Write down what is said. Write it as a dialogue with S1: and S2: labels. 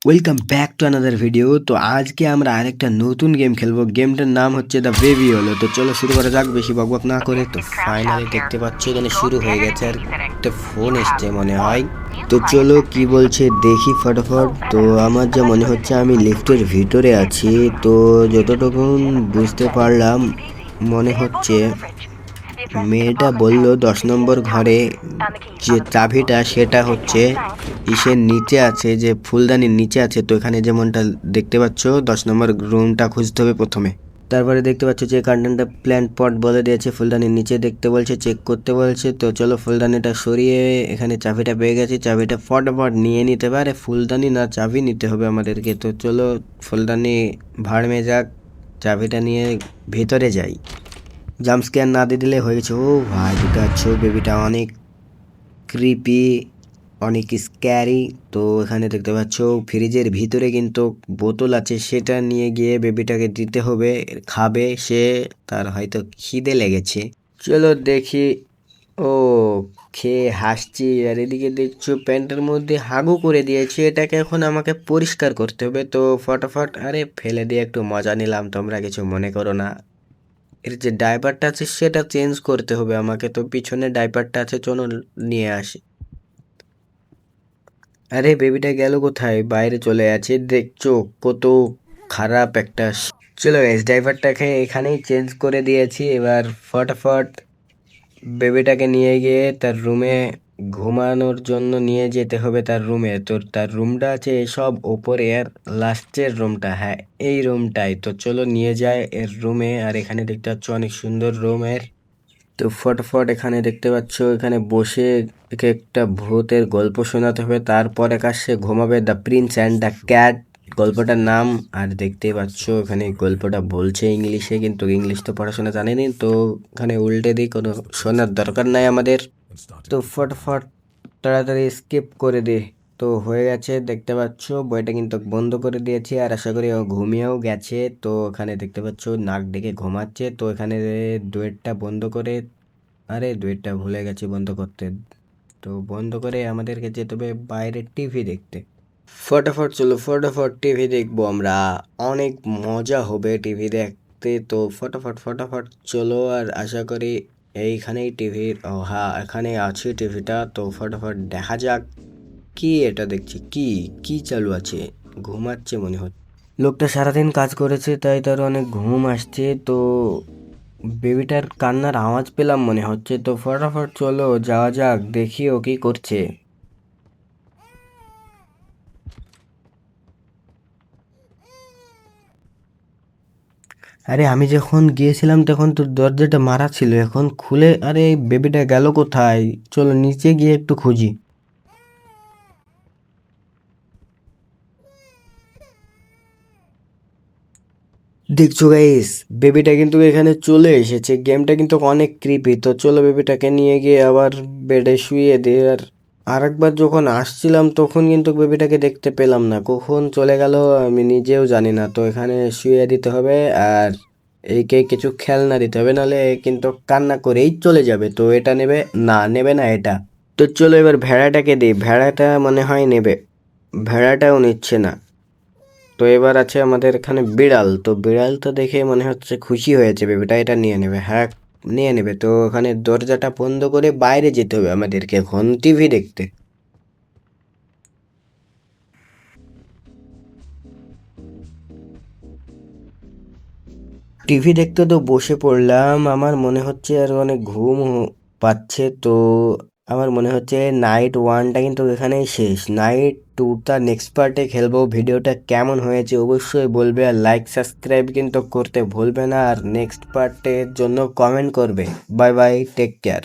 S1: Welcome back to another video. তো আজকে আমরা আরেকটা নতুন গেম খেলবো। গেমটার নাম হচ্ছে দ্য বেবি হলো। তো চলো শুরু করা যাক বেশি বকবক না করে। তো ফাইনালি দেখতে পাচ্ছ এখানে শুরু হয়ে গেছে, আর একটা ফোন এসছে মনে হয়। তো চলো কি বলছে দেখি ফটাফট। তো আমার যা মনে হচ্ছে আমি লিফটের ভিতরে আছি। তো যতটুকুন বুঝতে পারলাম মনে হচ্ছে মেয়েটা বলল 10 নম্বর ঘরে যে চাবিটা সেটা হচ্ছে ইসের নিচে আছে, যে ফুলদানির নিচে আছে। তো এখানে যেমনটা দেখতে পাচ্ছ 10 নম্বর রুমটা খুঁজতে হবে প্রথমে। তারপরে দেখতে পাচ্ছ যে কার্টনটা প্ল্যান্ট পট বলে দিয়েছে, ফুলদানির নিচে দেখতে বলছে, চেক করতে বলছে। তো চলো ফুলদানিটা সরিয়ে এখানে চাবিটা পেয়ে গেছি, চাবিটা ফটাফট নিয়ে নিতে পারে। ফুলদানি না চাবি নিতে হবে আমাদেরকে। তো চলো ফুলদানি ভাড় মে যাক, চাবিটা নিয়ে ভেতরে যাই। জাম্প স্ক্যার না দিয়ে দিলে হয়ে গেছে। ও ভাই দেখতে পাচ্ছ বেবিটা অনেক ক্রিপি, অনেক স্ক্যারি। তো এখানে দেখতে পাচ্ছ ফ্রিজের ভিতরে কিন্তু বোতল আছে, সেটা নিয়ে গিয়ে বেবিটাকে দিতে হবে, খাবে সে, তার হয়তো খিদে লেগেছে। চলো দেখি। ও খেয়ে হাসছি, আর এদিকে দেখছো প্যান্টের মধ্যে হাগু করে দিয়েছে, এটাকে এখন আমাকে পরিষ্কার করতে হবে। তো ফটাফট, আরে ফেলে দিয়ে একটু মজা নিলাম, তোমরা কিছু মনে করো না। এর যে ডাইপারটা আছে সেটা চেঞ্জ করতে হবে আমাকে। তো পিছনে ডাইপারটা আছে, চলো নিয়ে আসি। আরে বেবিটা গেল কোথায়? বাইরে চলে আছে, দেখছো কত খারাপ একটা চলো গাইস, ড্রাইভারটাকে এখানেই চেঞ্জ করে দিয়েছি। এবার ফটাফট বেবিটাকে নিয়ে গিয়ে তার রুমে ঘুমানোর জন্য নিয়ে যেতে হবে তার রুমে। তো তার রুমটা আছে সব ওপরে, আর লাস্টের রুমটা, হ্যাঁ এই রুমটাই। তো চলো নিয়ে যায় এর রুমে। আর এখানে দেখতে পাচ্ছ অনেক সুন্দর রুমের। তো ফটাফট এখানে দেখতে পাচ্ছ এখানে বসে একে একটা ভূতের গল্প শোনাতে হবে, তারপর একা সে ঘুমাবে। The Prince and the cat গল্পটার নাম। আর দেখতেই পাচ্ছ এখানে গল্পটা বলছে ইংলিশে, কিন্তু ইংলিশ তো পড়াশোনা জানেনি, তো এখানে উল্টে দিই, কোনো শোনার দরকার নাই আমাদের। তো ফটাফট তাড়াতাড়ি স্কিপ করে দে। তো হয়ে গেছে, দেখতে পাচ্ছ বইটা কিন্তু বন্ধ করে দিয়েছি, আর আশা করি ও ঘুমিয়েও গেছে। তো এখানে দেখতে পাচ্ছ নাক ডেকে ঘুমাচ্ছে। তো এখানে ডুয়েটটা বন্ধ করে, আরে ডুয়েটটা ভুলে গেছি বন্ধ করতে। তো বন্ধ করে আমাদেরকে যেতে হবে বাইরে টিভি দেখতে। ফটাফট চলো, ফটাফট টিভি দেখবো আমরা, অনেক মজা হবে টিভি দেখতে। তো ফটাফট ফটাফট চলো, আর আশা করি এইখানেই টিভির, ও হ্যাঁ এখানে আছে টিভিটা। তো ফটাফট দেখা যাক কি এটা দেখছি, কি কি চালু আছে। ঘুমাচ্ছে মনে হচ্ছে লোকটা, সারাদিন কাজ করেছে তাই তার অনেক ঘুম আসছে। তো বেবিটার কান্নার আওয়াজ পেলাম মনে হচ্ছে। তো ফটাফট চলো যাওয়া যাক, দেখি ও কি করছে। আরে আমি যখন গিয়েছিলাম তখন তো দরজাটা মারা ছিল, এখন খুলে, আরে এই বেবিটা গেল কোথায়? চলো নিচে গিয়ে একটু খুঁজি। দেখছো গাইস, বেবিটা কিন্তু এখানে চলে এসেছে। গেমটা কিন্তু অনেক ক্রিপি। তো চলো বেবিটাকে নিয়ে গিয়ে আবার বেডে শুয়ে দিই। আর আরেকবার যখন আসছিলাম তখন কিন্তু বেবিটাকে দেখতে পেলাম না, কখন চলে গেল আমি নিজেও জানি না। তো এখানে শুয়ে দিতে হবে, আর একে কিছু খেলনা দিতে হবে, নাহলে এ কিন্তু কান্না করেই চলে যাবে। তো এটা নেবে না, নেবে না এটা। তো চলো এবার ভেড়াটাকে দিই, ভেড়াটা মনে হয় নেবে, ভেড়াটাও নিচ্ছে না। তো এবার আছে আমাদের এখানে বিড়াল। তো বিড়াল তো দেখে মনে হচ্ছে খুশি হয়েছে, বেবিটা এটা নিয়ে নেবে, হ্যাঁ নিয়ে নেবে। তো ওখানে দরজাটা বন্ধ করে বাইরে যেতে হবে আমাদেরকে এখন টিভি দেখতে। টিভি দেখতে তো বসে পড়লাম, আমার মনে হচ্ছে আর অনেক ঘুম পাচ্ছে। তো আমার মনে হচ্ছে নাইট ওয়ানটা কিন্তু এখানেই শেষ, নাইট টুটা নেক্সট পার্টে খেলবো। ভিডিওটা কেমন হয়েছে অবশ্যই বলবে, আর লাইক সাবস্ক্রাইব কিন্তু করতে ভুলবে না, আর নেক্সট পার্টের জন্য কমেন্ট করবে। Bye bye, take care.